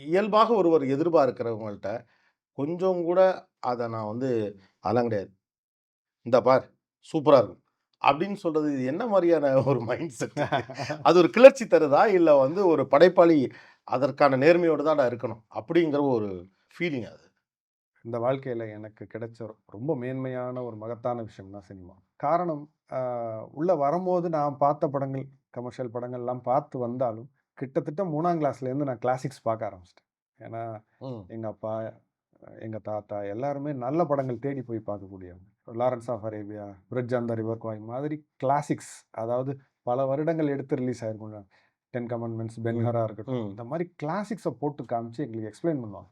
இயல்பாக ஒருவர் எதிர்பார்க்கிறவங்கள்ட்ட கொஞ்சம் கூட அத நான் வந்து அதெல்லாம் கிடையாது. "இந்தா பார் சூப்பரா இருக்கும்." அப்படின்னு சொல்றது இது என்ன மாரியான ஒரு மைண்ட் செட் இது? அது ஒரு கிளர்ச்சி தருதா? இல்ல வந்து ஒரு படைப்பாளி அதற்கான நேர்மையோடு தான்டா இருக்கணும். அப்படிங்கிற ஒரு ஃபீலிங்கா அது? இந்த வாழ்க்கையில எனக்கு கிடைச்ச ரொம்ப மேன்மையான ஒரு மகத்தான விஷயம் தான் சினிமா. காரணம், அ உள்ள வரும்போது நான் பார்த்த படங்கள், கமர்ஷியல் படங்கள்லாம் பார்த்து வந்தாலும், கிட்டத்தட்ட 3ஆம் கிளாஸ்லேருந்து நான் கிளாசிக்ஸ் பார்க்க ஆரம்பிச்சுட்டேன். ஏன்னா, ம். எங்க அப்பா, எங்க தாத்தா எல்லாருமே நல்ல படங்கள் தேடி போய் பார்க்கக்கூடியவங்க. Lawrence of Arabia, Bridge on the River Kwai மாதிரி கிளாசிக்ஸ், அதாவது பல வருடங்கள் எடுத்து ரிலீஸ் ஆயிருக்கும். 10 கமெண்ட்மென்ட்ஸ், ம். பென்ஹரா இருக்கட்டும். ம். இந்த மாரி கிளாசிக்ஸ போட்டு காமிச்சு எங்களுக்கு எக்ஸ்ப்ளைன் பண்ணுவாங்க.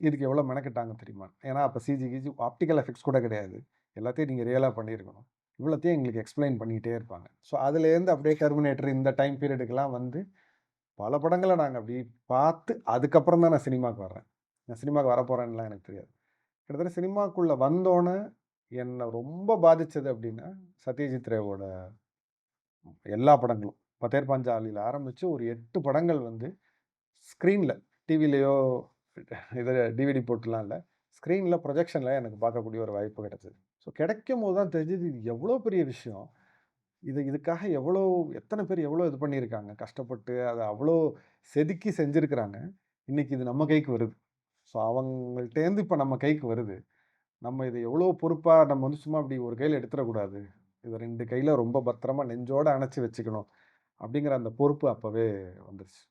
இதுக்கு எவ்வளோ மெனக்கெட்டாங்க தெரியுமா? ஏன்னா, அப்ப சிஜி, கிஜி ஆப்டிகல் எஃபெக்ட்ஸ் கூட கிடையாது. எல்லாத்தையும் நீங்க ரியலா பண்ணியிருக்கணும். இவ்வளத்தையும் எங்களுக்கு எக்ஸ்ப்ளைன் பண்ணிட்டே இருப்பாங்க. ஸோ, அதுலேருந்து அப்படியே டெர்மினேட்டர் இந்த டைம் பீரியடுக்குலாம் வந்து, பல படங்கள நாங்க அப்படி பார்த்து, அதுக்கப்புறம் தான் நான் சினிமாக்கு வர்றேன். நான் சினிமாக்கு வரப்போறேன்னுலாம் எனக்கு தெரியாது. கிட்டத்தட்ட சினிமாக்குள்ள வந்தோனே, என்ன ரொம்ப பாதிச்சது அப்படின்னா, சத்யஜித் ரேவோட எல்லா படங்களும். பத்தேர் பாஞ்சாலில ஆரம்பிச்சு ஒரு 8 படங்கள் வந்து ஸ்க்ரீன்ல, டிவிலயோ இது டிவிடி போட்டுலாம் இல்ல. ஸ்க்ரீன்ல ப்ரொஜெக்ஷன்ல எனக்கு பார்க்கக்கூடிய ஒரு வாய்ப்பு கிடைச்சது. ஸோ கிடைக்கும்போது தான் தெரிஞ்சது இது எவ்வளோ பெரிய விஷயம். இதுக்காக எத்தன பேர் எவ்வளோ இது பண்ணியிருக்காங்க. கஷ்டப்பட்டு அத அவ்வளோ செதுக்கி செஞ்சிருக்கிறாங்க. இன்னைக்கு இது நம்ம கைக்கு வருது. ஸோ அவங்கள்ட்டேருந்து இப்ப நம்ம கைக்கு வருது. நம்ம இத எவ்வளோ பொறுப்பா நம்ம வந்து சும்மா அப்படி ஒரு கையில எடுத்துறக்கூடாது. இத 2 கையில ரொம்ப பத்திரமா நெஞ்சோட அணைச்சு வச்சுக்கணும். அப்படிங்கிற அந்த பொறுப்பு அப்பவே வந்துருச்சு.